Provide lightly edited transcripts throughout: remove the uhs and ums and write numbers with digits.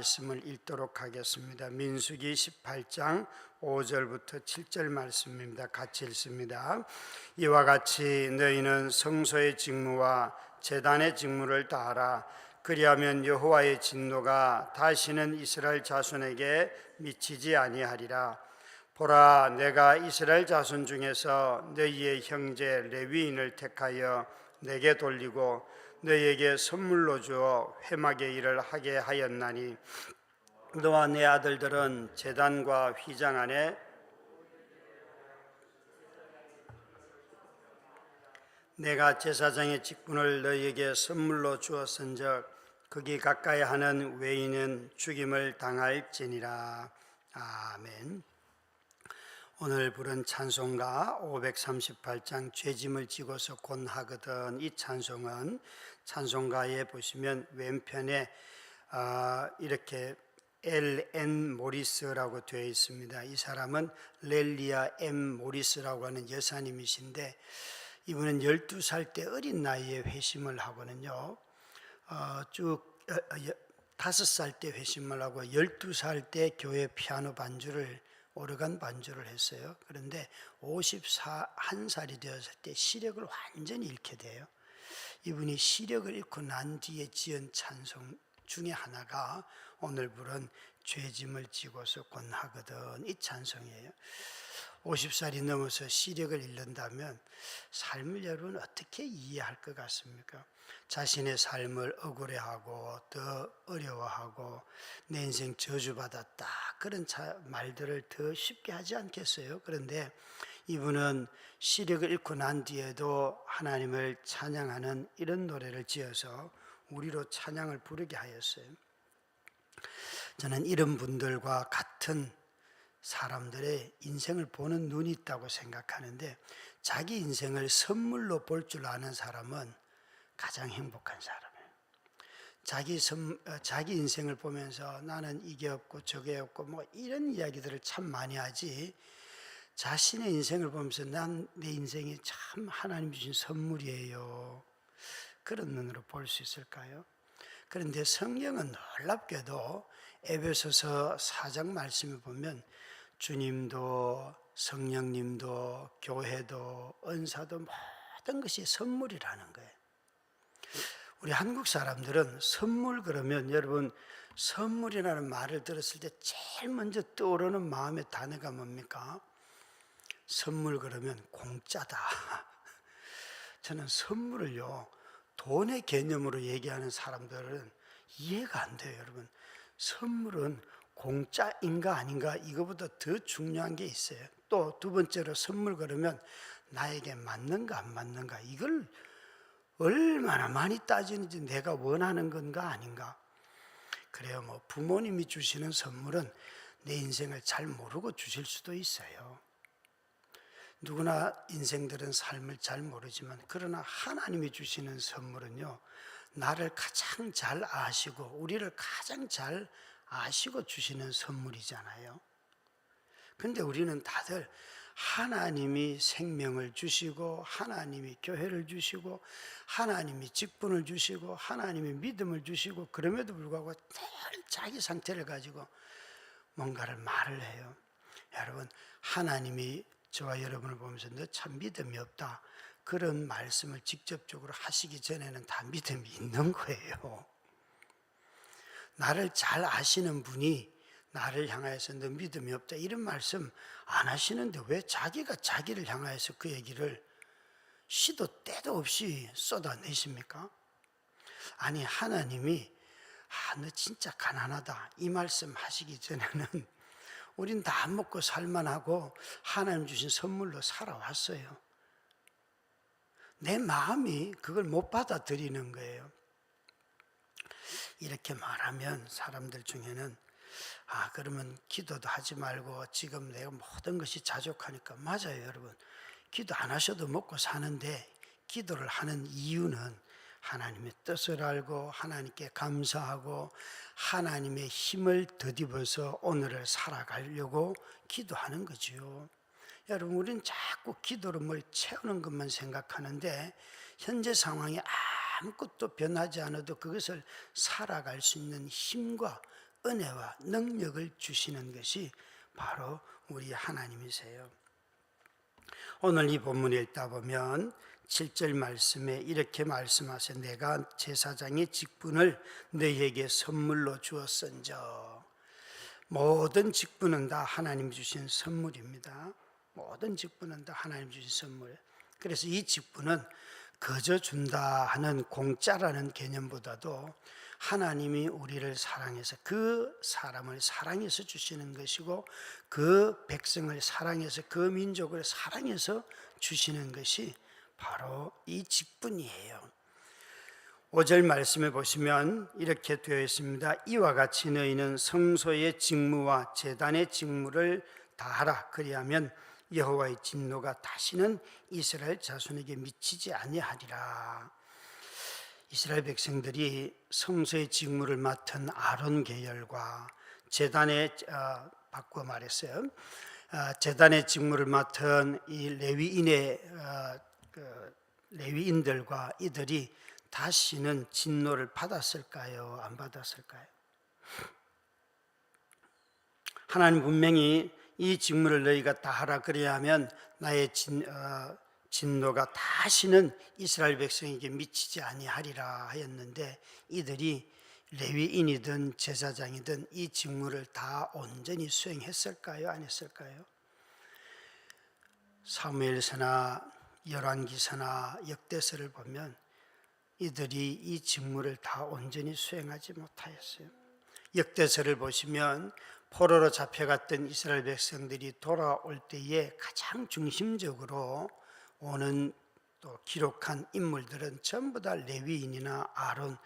말씀을 읽도록 하겠습니다. 민수기 18장 5절부터 7절 말씀입니다. 같이 읽습니다. 이와 같이 너희는 성소의 직무와 제단의 직무를 다하라. 그리하면 여호와의 진노가 다시는 이스라엘 자손에게 미치지 아니하리라. 보라, 내가 이스라엘 자손 중에서 너희의 형제 레위인을 택하여 내게 돌리고 너희에게 선물로 주어 회막의 일을 하게 하였나니 너와 네 아들들은 제단과 휘장 안에 내가 제사장의 직분을 너희에게 선물로 주었은즉 거기 가까이 하는 외인은 죽임을 당할지니라. 아멘. 오늘 부른 찬송가 538장 죄짐을 지고서 권하거든. 이 찬송은 찬송가에 보시면 왼편에 이렇게 L.N. 모리스라고 되어 있습니다. 이 사람은 렐리아 M. 모리스라고 하는 여사님이신데 이분은 12살 때 어린 나이에 회심을 하거든요. 5살 때 회심을 하고 12살 때 교회 피아노 반주를 오르간 반주를 했어요. 그런데 51살이 되었을 때 시력을 완전히 잃게 돼요. 이분이 시력을 잃고 난 뒤에 지은 찬송 중에 하나가 오늘 부른 죄짐을 지고서 권하거든. 이 찬송이에요. 50살이 넘어서 시력을 잃는다면 삶을 여러분 어떻게 이해할 것 같습니까? 자신의 삶을 억울해하고 더 어려워하고 내 인생 저주받았다 그런 말들을 더 쉽게 하지 않겠어요? 그런데 이분은 시력을 잃고 난 뒤에도 하나님을 찬양하는 이런 노래를 지어서 우리로 찬양을 부르게 하였어요. 저는 이런 분들과 같은 사람들의 인생을 보는 눈이 있다고 생각하는데 자기 인생을 선물로 볼 줄 아는 사람은 가장 행복한 사람이에요. 자기 인생을 보면서 나는 이게 없고 저게 없고 뭐 이런 이야기들을 참 많이 하지 자신의 인생을 보면서 난 내 인생이 참 하나님 주신 선물이에요. 그런 눈으로 볼 수 있을까요? 그런데 성경은 놀랍게도 에베소서 4장 말씀을 보면 주님도 성령님도 교회도 은사도 모든 것이 선물이라는 거예요. 우리 한국 사람들은 선물 그러면 여러분 선물이라는 말을 들었을 때 제일 먼저 떠오르는 마음의 단어가 뭡니까? 선물 그러면 공짜다. 저는 선물을요 돈의 개념으로 얘기하는 사람들은 이해가 안 돼요. 여러분 선물은 공짜인가 아닌가 이거보다 더 중요한 게 있어요. 또 두 번째로 선물 그러면 나에게 맞는가 안 맞는가 이걸 얼마나 많이 따지는지 내가 원하는 건가 아닌가. 그래요. 뭐 부모님이 주시는 선물은 내 인생을 잘 모르고 주실 수도 있어요. 누구나 인생들은 삶을 잘 모르지만 그러나 하나님이 주시는 선물은요 나를 가장 잘 아시고 우리를 가장 잘 아시고 주시는 선물이잖아요. 근데 우리는 다들 하나님이 생명을 주시고 하나님이 교회를 주시고 하나님이 직분을 주시고 하나님이 믿음을 주시고 그럼에도 불구하고 늘 자기 상태를 가지고 뭔가를 말을 해요. 여러분 하나님이 저와 여러분을 보면서 너 참 믿음이 없다 그런 말씀을 직접적으로 하시기 전에는 다 믿음이 있는 거예요. 나를 잘 아시는 분이 나를 향하여서 너 믿음이 없다 이런 말씀 안 하시는데 왜 자기가 자기를 향하여서 그 얘기를 시도 때도 없이 쏟아내십니까? 아니 하나님이 너 진짜 가난하다 이 말씀 하시기 전에는 우린 다 안 먹고 살만하고 하나님 주신 선물로 살아왔어요. 내 마음이 그걸 못 받아들이는 거예요. 이렇게 말하면 사람들 중에는 그러면 기도도 하지 말고 지금 내가 모든 것이 자족하니까 맞아요 여러분. 기도 안 하셔도 먹고 사는데 기도를 하는 이유는 하나님의 뜻을 알고 하나님께 감사하고 하나님의 힘을 덧입어서 오늘을 살아가려고 기도하는 거죠. 여러분 우리는 자꾸 기도로 뭘 채우는 것만 생각하는데 현재 상황이 아무것도 변하지 않아도 그것을 살아갈 수 있는 힘과 은혜와 능력을 주시는 것이 바로 우리 하나님이세요. 오늘 이 본문을 읽다 보면 7절 말씀에 이렇게 말씀하세요. 내가 제사장의 직분을 너희에게 선물로 주었은저. 모든 직분은 다 하나님 주신 선물입니다. 모든 직분은 다 하나님 주신 선물. 그래서 이 직분은 거저 준다 하는 공짜라는 개념보다도 하나님이 우리를 사랑해서 그 사람을 사랑해서 주시는 것이고 그 백성을 사랑해서 그 민족을 사랑해서 주시는 것이 바로 이 직분이에요. 5절 말씀에 보시면 이렇게 되어 있습니다. 이와 같이 너희는 성소의 직무와 제단의 직무를 다하라. 그리하면 여호와의 진노가 다시는 이스라엘 자손에게 미치지 아니하리라. 이스라엘 백성들이 성소의 직무를 맡은 아론 계열과 제단의 바꾸어 말했어요. 제단의 직무를 맡은 이 레위인들과 이들이 다시는 진노를 받았을까요? 안 받았을까요? 하나님 분명히 이 직무를 너희가 다 하라 그래야 하면 나의 진노가 다시는 이스라엘 백성에게 미치지 아니하리라 하였는데 이들이 레위인이든 제사장이든 이 직무를 다 온전히 수행했을까요? 안 했을까요? 사무엘서나 열왕기서나 역대서를 보면 이들이 이 직무를 다 온전히 수행하지 못하였어요. 역대서를 보시면 포로로 잡혀갔던 이스라엘 백성들이 돌아올 때에 가장 중심적으로 오는 또 기록한 인물들은 전부 다 레위인이나 아론,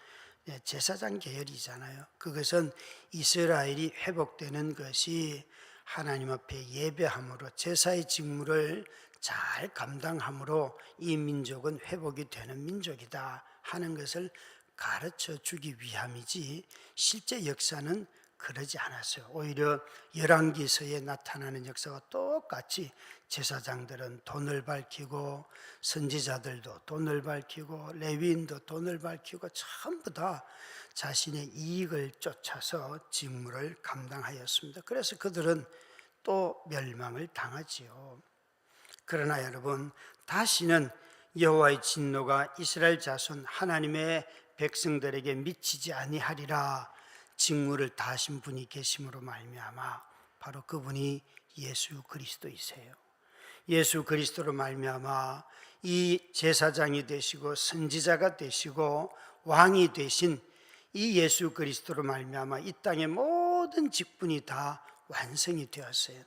제사장 계열이잖아요. 그것은 이스라엘이 회복되는 것이 하나님 앞에 예배함으로 제사의 직무를 잘 감당함으로 이 민족은 회복이 되는 민족이다 하는 것을 가르쳐 주기 위함이지 실제 역사는 그러지 않았어요. 오히려 열왕기서에 나타나는 역사와 똑같이 제사장들은 돈을 밝히고 선지자들도 돈을 밝히고 레위인도 돈을 밝히고 전부 다 자신의 이익을 쫓아서 직무를 감당하였습니다. 그래서 그들은 또 멸망을 당하지요. 그러나 여러분, 다시는 여호와의 진노가 이스라엘 자손 하나님의 백성들에게 미치지 아니하리라. 직무를 다하신 분이 계심으로 말미암아 바로 그분이 예수 그리스도이세요. 예수 그리스도로 말미암아 이 제사장이 되시고 선지자가 되시고 왕이 되신 이 예수 그리스도로 말미암아 이 땅의 모든 직분이 다 완성이 되었어요.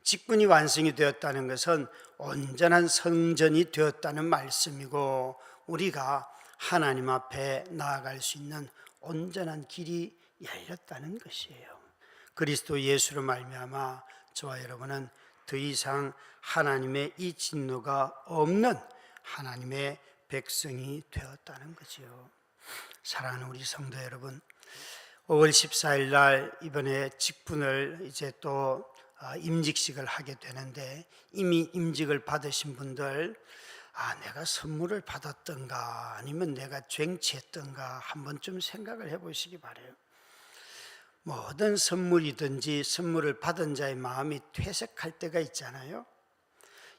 직분이 완성이 되었다는 것은 온전한 성전이 되었다는 말씀이고 우리가 하나님 앞에 나아갈 수 있는 온전한 길이 열렸다는 것이에요. 그리스도 예수로 말미암아 저와 여러분은 더 이상 하나님의 이 진노가 없는 하나님의 백성이 되었다는 거지요. 사랑하는 우리 성도 여러분, 5월 14일 날 이번에 직분을 이제 또 임직식을 하게 되는데 이미 임직을 받으신 분들 내가 선물을 받았던가 아니면 내가 쟁취했던가 한번 좀 생각을 해보시기 바라요. 모든 선물이든지 선물을 받은 자의 마음이 퇴색할 때가 있잖아요.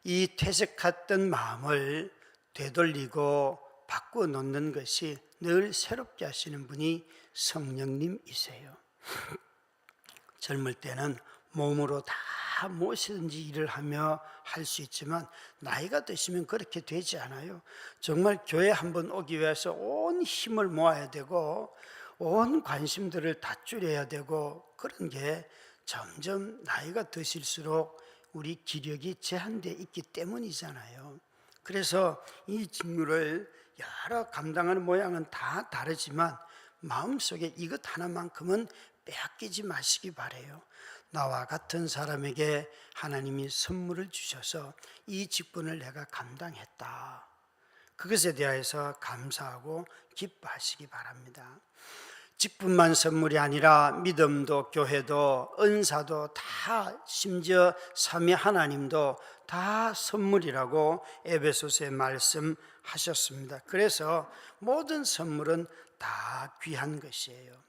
이 퇴색했던 마음을 되돌리고 바꾸어 놓는 것이 늘 새롭게 하시는 분이 성령님이세요. 젊을 때는 몸으로 다 무엇이든지 일을 하며 할 수 있지만 나이가 드시면 그렇게 되지 않아요. 정말 교회 한번 오기 위해서 온 힘을 모아야 되고 온 관심들을 다 줄여야 되고 그런 게 점점 나이가 드실수록 우리 기력이 제한되어 있기 때문이잖아요. 그래서 이 직무를 여러 감당하는 모양은 다 다르지만 마음속에 이것 하나만큼은 빼앗기지 마시기 바라요. 나와 같은 사람에게 하나님이 선물을 주셔서 이 직분을 내가 감당했다. 그것에 대해서 감사하고 기뻐하시기 바랍니다. 직분만 선물이 아니라 믿음도 교회도 은사도 다 심지어 삼위 하나님도 다 선물이라고 에베소서에 말씀하셨습니다. 그래서 모든 선물은 다 귀한 것이에요.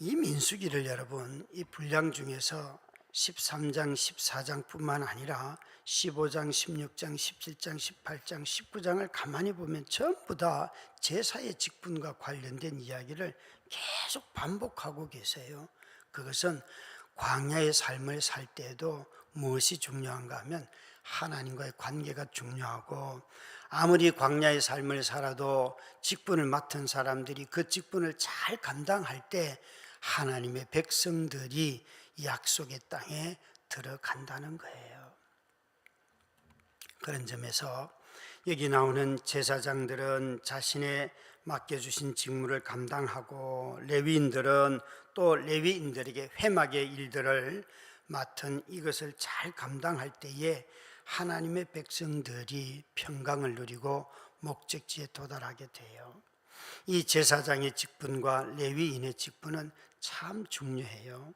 이 민수기를 여러분, 이 분량 중에서 13장, 14장뿐만 아니라 15장, 16장, 17장, 18장, 19장을 가만히 보면 전부 다 제사의 직분과 관련된 이야기를 계속 반복하고 계세요. 그것은 광야의 삶을 살 때에도 무엇이 중요한가 하면 하나님과의 관계가 중요하고, 아무리 광야의 삶을 살아도 직분을 맡은 사람들이 그 직분을 잘 감당할 때 하나님의 백성들이 약속의 땅에 들어간다는 거예요. 그런 점에서 여기 나오는 제사장들은 자신의 맡겨주신 직무를 감당하고, 레위인들은 또 레위인들에게 회막의 일들을 맡은 이것을 잘 감당할 때에 하나님의 백성들이 평강을 누리고 목적지에 도달하게 돼요. 이 제사장의 직분과 레위인의 직분은 참 중요해요.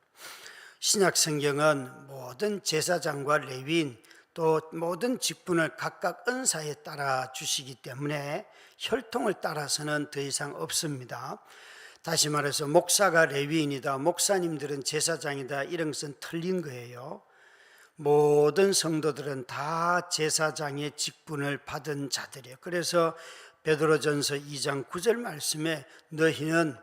신약 성경은 모든 제사장과 레위인 또 모든 직분을 각각 은사에 따라 주시기 때문에 혈통을 따라서는 더 이상 없습니다. 다시 말해서 목사가 레위인이다, 목사님들은 제사장이다, 이런 것은 틀린 거예요. 모든 성도들은 다 제사장의 직분을 받은 자들이에요. 그래서 베드로전서 2장 9절 말씀에 너희는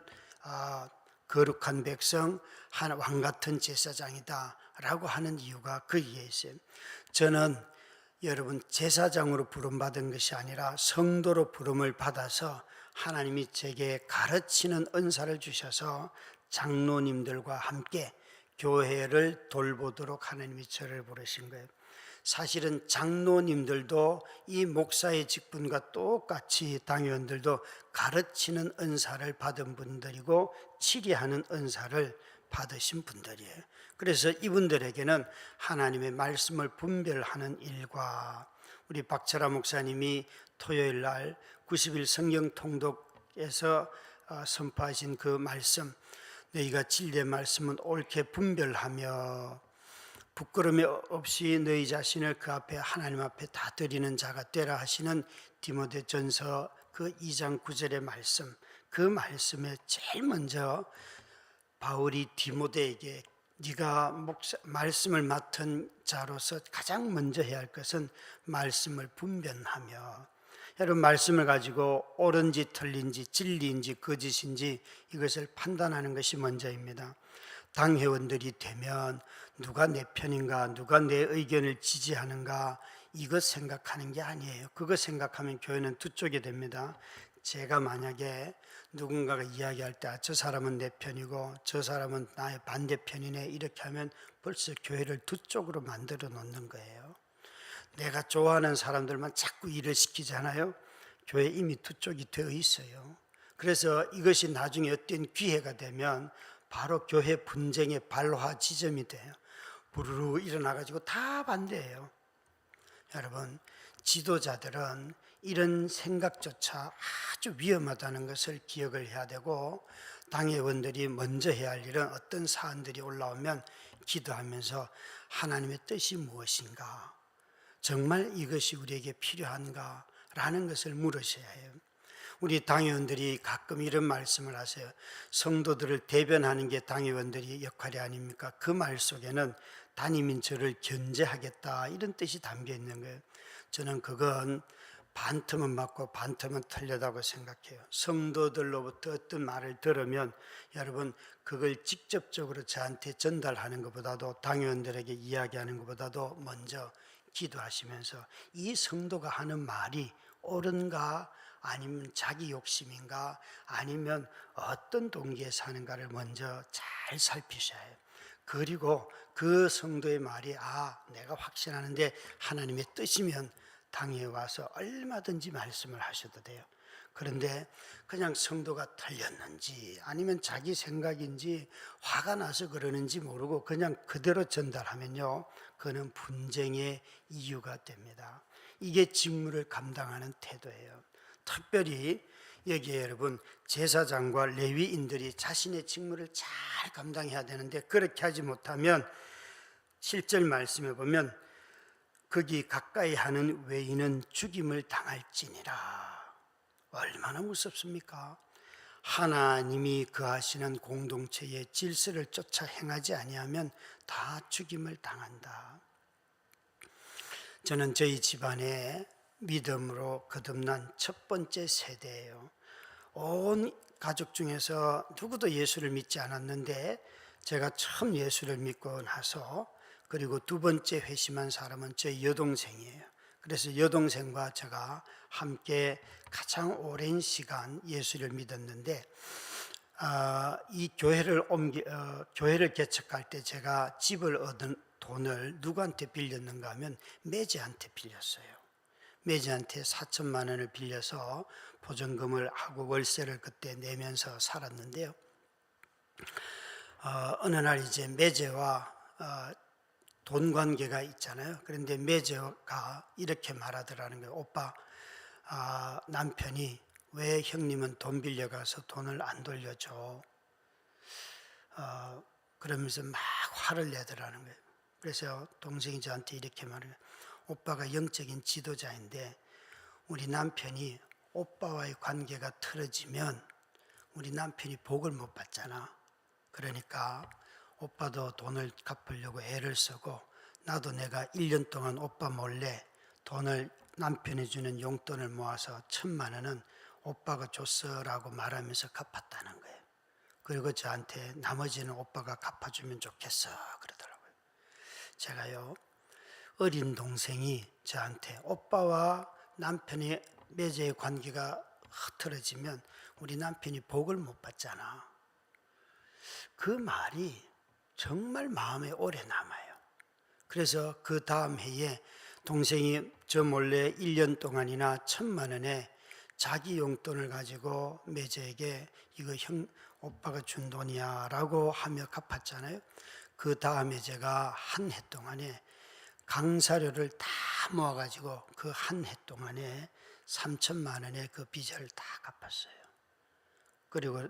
거룩한 백성, 한 왕같은 제사장이다 라고 하는 이유가 거기에 있어요. 저는 여러분 제사장으로 부름받은 것이 아니라 성도로 부름을 받아서 하나님이 제게 가르치는 은사를 주셔서 장로님들과 함께 교회를 돌보도록 하나님이 저를 부르신 거예요. 사실은 장로님들도 이 목사의 직분과 똑같이 당회원들도 가르치는 은사를 받은 분들이고 치리하는 은사를 받으신 분들이에요. 그래서 이분들에게는 하나님의 말씀을 분별하는 일과, 우리 박철아 목사님이 토요일 날 90일 성경 통독에서 선포하신 그 말씀, 너희가 진리의 말씀은 옳게 분별하며 부끄러움이 없이 너희 자신을 그 앞에 하나님 앞에 다 드리는 자가 되라 하시는 디모데전서 그 2장 9절의 말씀, 그 말씀에 제일 먼저 바울이 디모데에게 네가 말씀을 맡은 자로서 가장 먼저 해야 할 것은 말씀을 분별하며, 여러분 말씀을 가지고 옳은지 틀린지 진리인지 거짓인지 이것을 판단하는 것이 먼저입니다. 당회원들이 되면 누가 내 편인가, 누가 내 의견을 지지하는가 이것 생각하는 게 아니에요. 그거 생각하면 교회는 두 쪽이 됩니다. 제가 만약에 누군가가 이야기할 때 저 사람은 내 편이고 저 사람은 나의 반대편이네 이렇게 하면 벌써 교회를 두 쪽으로 만들어 놓는 거예요. 내가 좋아하는 사람들만 자꾸 일을 시키잖아요. 교회 이미 두 쪽이 되어 있어요. 그래서 이것이 나중에 어떤 기회가 되면 바로 교회 분쟁의 발화 지점이 돼요. 부르르 일어나가지고 다 반대해요. 여러분, 지도자들은 이런 생각조차 아주 위험하다는 것을 기억을 해야 되고, 당회원들이 먼저 해야 할 일은 어떤 사안들이 올라오면 기도하면서 하나님의 뜻이 무엇인가, 정말 이것이 우리에게 필요한가 라는 것을 물으셔야 해요. 우리 당회원들이 가끔 이런 말씀을 하세요. 성도들을 대변하는 게 당회원들의 역할이 아닙니까? 그 말 속에는 담임인 저를 견제하겠다 이런 뜻이 담겨 있는 거예요. 저는 그건 반틈은 맞고 반틈은 틀리다고 생각해요. 성도들로부터 어떤 말을 들으면 여러분 그걸 직접적으로 저한테 전달하는 것보다도, 당회원들에게 이야기하는 것보다도 먼저 기도하시면서 이 성도가 하는 말이 옳은가, 아니면 자기 욕심인가, 아니면 어떤 동기에서 하는가를 먼저 잘 살피셔야 해요. 그리고 그 성도의 말이 내가 확신하는데 하나님의 뜻이면 당에 와서 얼마든지 말씀을 하셔도 돼요. 그런데 그냥 성도가 틀렸는지 아니면 자기 생각인지 화가 나서 그러는지 모르고 그냥 그대로 전달하면요, 그는 분쟁의 이유가 됩니다. 이게 직무를 감당하는 태도예요. 특별히 여기에 여러분 제사장과 레위인들이 자신의 직무를 잘 감당해야 되는데, 그렇게 하지 못하면 7절 말씀에 보면 거기 가까이 하는 외인은 죽임을 당할지니라. 얼마나 무섭습니까? 하나님이 거하시는 공동체의 질서를 쫓아 행하지 아니하면 다 죽임을 당한다. 저는 저희 집안에 믿음으로 거듭난 첫 번째 세대예요. 온 가족 중에서 누구도 예수를 믿지 않았는데 제가 처음 예수를 믿고 나서, 그리고 두 번째 회심한 사람은 저희 여동생이에요. 그래서 여동생과 제가 함께 가장 오랜 시간 예수를 믿었는데, 이 교회를 개척할 때 제가 집을 얻은 돈을 누구한테 빌렸는가 하면 매제한테 빌렸어요. 매제한테 4천만 원을 빌려서 보증금을 하고 월세를 그때 내면서 살았는데요. 어느 날 이제 매제와 돈 관계가 있잖아요. 그런데 매제가 이렇게 말하더라는 거예요. 오빠, 남편이 왜 형님은 돈 빌려가서 돈을 안 돌려줘? 그러면서 막 화를 내더라는 거예요. 그래서 동생이 저한테 이렇게 말해요. 오빠가 영적인 지도자인데 우리 남편이 오빠와의 관계가 틀어지면 우리 남편이 복을 못 받잖아. 그러니까 오빠도 돈을 갚으려고 애를 쓰고, 나도 내가 1년 동안 오빠 몰래 돈을, 남편이 주는 용돈을 모아서 1,000만 원은 오빠가 줬어라고 말하면서 갚았다는 거예요. 그리고 저한테 나머지는 오빠가 갚아주면 좋겠어 그러더라고요. 제가요, 어린 동생이 저한테 오빠와 남편의 매제의 관계가 흐트러지면 우리 남편이 복을 못 받잖아. 그 말이 정말 마음에 오래 남아요. 그래서 그 다음 해에 동생이 저 몰래 1년 동안이나 1,000만 원에 자기 용돈을 가지고 매제에게 이거 오빠가 준 돈이야 라고 하며 갚았잖아요. 그 다음에 제가 한 해 동안에 강사료를 다 모아가지고 그 한 해 동안에 3천만 원의 그 빚을 다 갚았어요. 그리고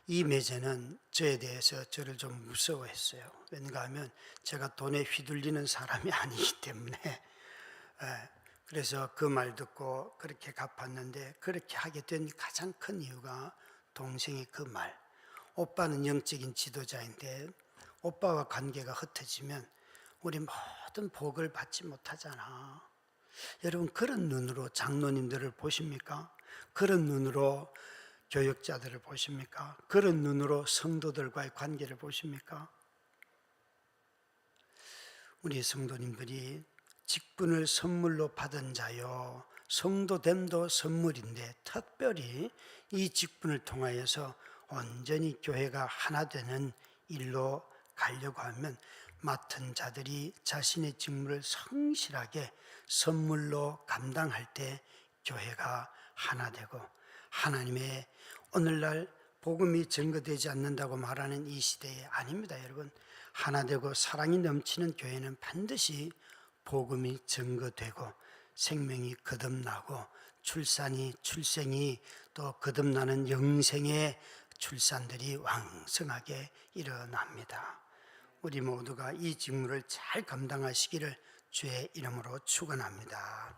이 매제는 저에 대해서 저를 좀 무서워했어요. 왠가 하면 제가 돈에 휘둘리는 사람이 아니기 때문에. 그래서 그 말 듣고 그렇게 갚았는데, 그렇게 하게 된 가장 큰 이유가 동생의 그 말. 오빠는 영적인 지도자인데 오빠와 관계가 흩어지면 우리 모든 복을 받지 못하잖아. 여러분, 그런 눈으로 장로님들을 보십니까? 그런 눈으로 교역자들을 보십니까? 그런 눈으로 성도들과의 관계를 보십니까? 우리 성도님들이 직분을 선물로 받은 자요, 성도됨도 선물인데 특별히 이 직분을 통하여서 온전히 교회가 하나 되는 일로 가려고 하면 맡은 자들이 자신의 직무를 성실하게 선물로 감당할 때 교회가 하나 되고, 하나님의 오늘날 복음이 증거되지 않는다고 말하는 이 시대에 아닙니다. 여러분, 하나 되고 사랑이 넘치는 교회는 반드시 복음이 증거되고 생명이 거듭나고 출생이 또 거듭나는 영생의 출산들이 왕성하게 일어납니다. 우리 모두가 이 직무를 잘 감당하시기를 주의 이름으로 축원합니다.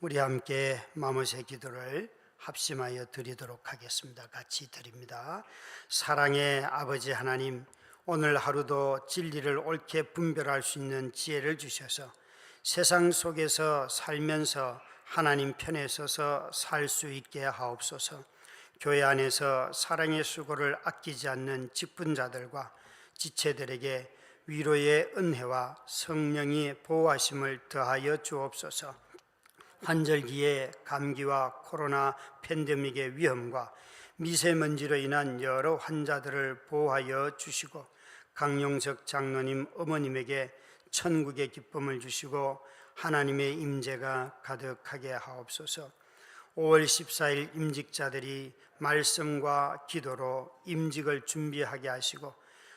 우리 함께 마무새 기도를 합심하여 드리도록 하겠습니다. 같이 드립니다. 사랑의 아버지 하나님, 오늘 하루도 진리를 옳게 분별할 수 있는 지혜를 주셔서 세상 속에서 살면서 하나님 편에 서서 살 수 있게 하옵소서. 교회 안에서 사랑의 수고를 아끼지 않는 직분자들과 지체들에게 위로의 은혜와 성령이 보호하심을 더하여 주옵소서. 환절기에 감기와 코로나 팬데믹의 위험과 미세먼지로 인한 여러 환자들을 보호하여 주시고, 강용석 장로님 어머님에게 천국의 기쁨을 주시고 하나님의 임재가 가득하게 하옵소서. 5월 14일 임직자들이 말씀과 기도로 임직을 준비하게 하시고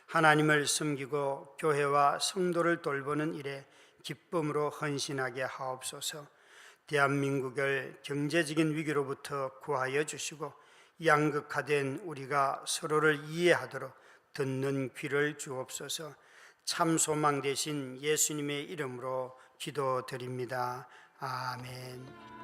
하나님을 섬기고 교회와 성도를 돌보는 일에 기쁨으로 헌신하게 하옵소서. 대한민국을 경제적인 위기로부터 구하여 주시고 양극화된 우리가 서로를 이해하도록 듣는 귀를 주옵소서. 참 소망 되신 예수님의 이름으로 기도드립니다. 아멘.